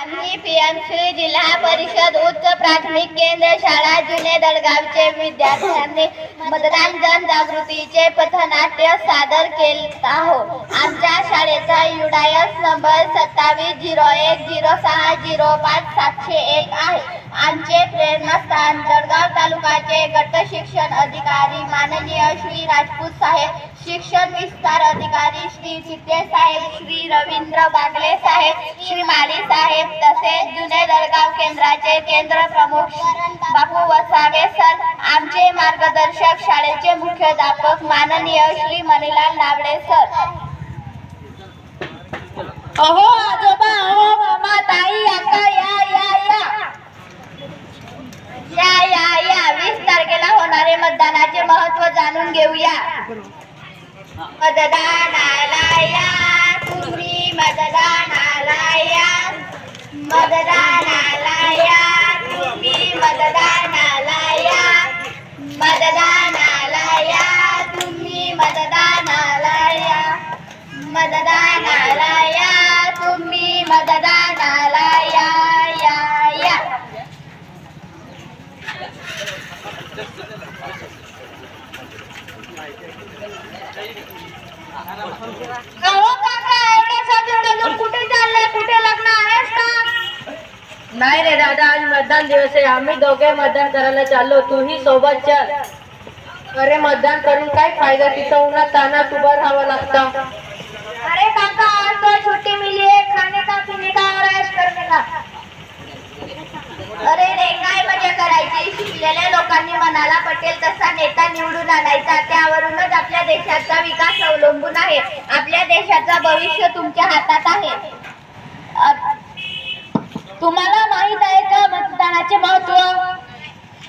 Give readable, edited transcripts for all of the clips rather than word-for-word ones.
आम्ही पीएमसी जिल्हा परिषद उच्च प्राथमिक केंद्र शाळा जुने दडगावचे विद्यार्थ्यांनी मतदान जनजागृतीचे पथनाट्य सादर केले आहोत। आमच्या शाळेचा युडायस नंबर 2701060571 आहे। आमचे प्रेरणास्थान दडगाव तालुक्याचे गट शिक्षण अधिकारी माननीय श्री राजपूत साहेब, शिक्षण विस्तार अधिकारी श्री चित्ते साहेब, श्री रवींद्र बागले साहेब, श्री माळी साहेब, तसेच जुने दडगाव केंद्राचे केंद्र प्रमुख बापू वसावे सर, आमचे मार्गदर्शक शाळेचे मुख्याध्यापक माननीय श्री मणिलाल नावडे सर। अहो आजोबा, अहो मामा, ताई, अक्का, या 20 तारखेला होणारे मतदानाचे महत्त्व जाणून घेऊया। मतदानाला या, तुम्ही मतदानाला या, मतदानाला या, तुम्ही मतदानाला या, मतदानाला या, तुम्ही मतदानाला या, मतदानाला या, तुम्ही मतदानाला या। कुठे चाललंय? कुठे लग्न आहेस का? नाही रे दादा, आज मतदान दिवस आहे। आम्ही दोघे मतदान करायला चाललो, तूही सोबत चल। अरे मतदान करून काय फायदा, तिथं उन्हात तानात उभं राहावं लागतं। अरे काका, आज तो छुट्टी मिली है, खाने का पीने का और ऐश करने का। अरे रे, काय मजा करायची। शिकलेल्या लोकांनी मनाला पटेल तसा नेता निवडून आणायचा, त्यावरूनच आपल्या देशाचा विकास अवलंबून आहे। आपल्या देशाचा भविष्य तुमच्या हातात आहे। तुम्हाला माहित आहे का मतदानाचे महत्त्व?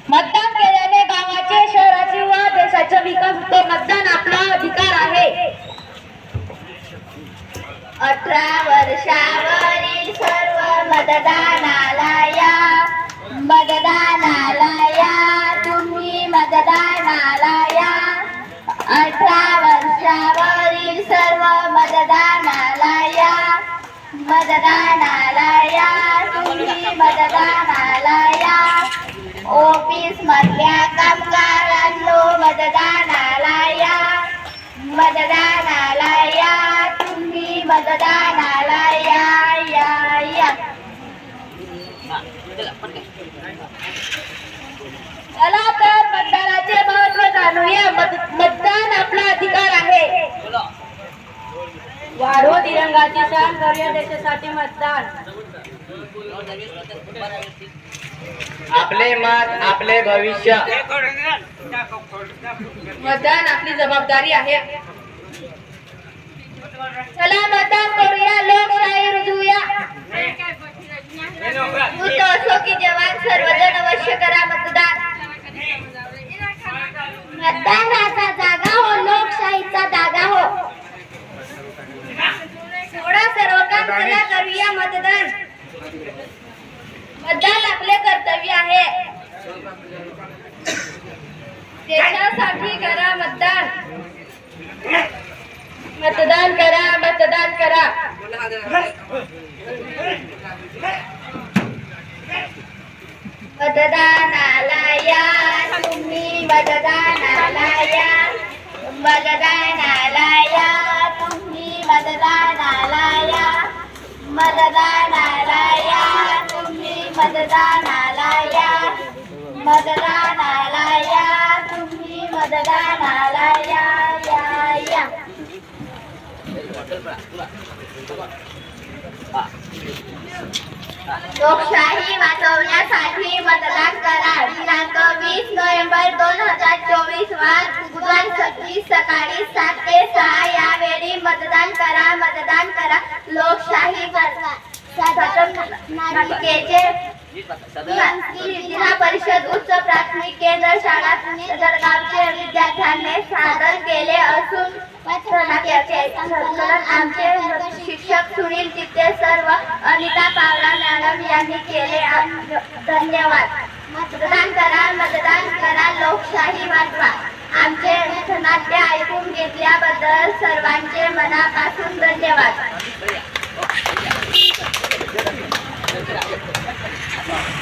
मतदान केल्याने गावाचे, शहराचे व देशाचा विकास होतो। मतदान आपला अधिकार आहे। 18 वर्षावरील सर्व मतदानाला या, मतदानाला या, तुम्ही मतदानाला या। 18 वर्षावरील सर्व मतदानाला या, मतदानाला या, तुम्ही मतदानाला या। ऑफिस मधल्या कामगारांनो मतदानाला या, मतदानाला या, तुम्ही मतदानाला या। चला तर मतदानाचे महत्त्व जाणूया। मतदान आपला अधिकार आहे। वाढो तिरंगाची शान, करूया देशासाठी मतदान। आपले मत आपले भविष्य। मतदान आपली जबाबदारी आहे। चला मतदान करूया, लोकशाही रुजवूया। युद्ध असो की जवान, सर्वजण अवश्य करा मतदान। मतदानाचा जागा हो, लोकशाहीचा दागा हो। सोडा सर्व काम, चला करूया मतदान। मतदान आपले कर्तव्य आहे। देशासाठी करा मतदान। मतदान करा, मतदान करा। मतदानाला या, तुम्ही मतदानाला या, मतदानाला या, तुम्ही मतदानाला या, मतदानाला या, तुम्ही मतदानाला या, मतदानाला या, तुम्ही मतदानाला या। लोकशाही वाचवण्यासाठी मतदान करा। दिनांक 20 नोव्हेंबर 2024 बुधवार 26 सकाळी 7 ते 6 या वेळी मतदान करा, मतदान करा। लोकशाही मालिकेचे जिल्हा परिषद उच्च प्राथमिक केंद्र शाळा दडगावचे विद्यार्थ्यांनी सादर केले असून आमचे शिक्षक सुनील चित्ते सर व अनिता पावरा मॅडम यांनी केले। धन्यवाद। मतदान करा, मतदान करा, लोकशाही वाचवा। आमचे नाट्य ऐकून घेतल्याबद्दल सर्वांचे मनापासून धन्यवाद। येतो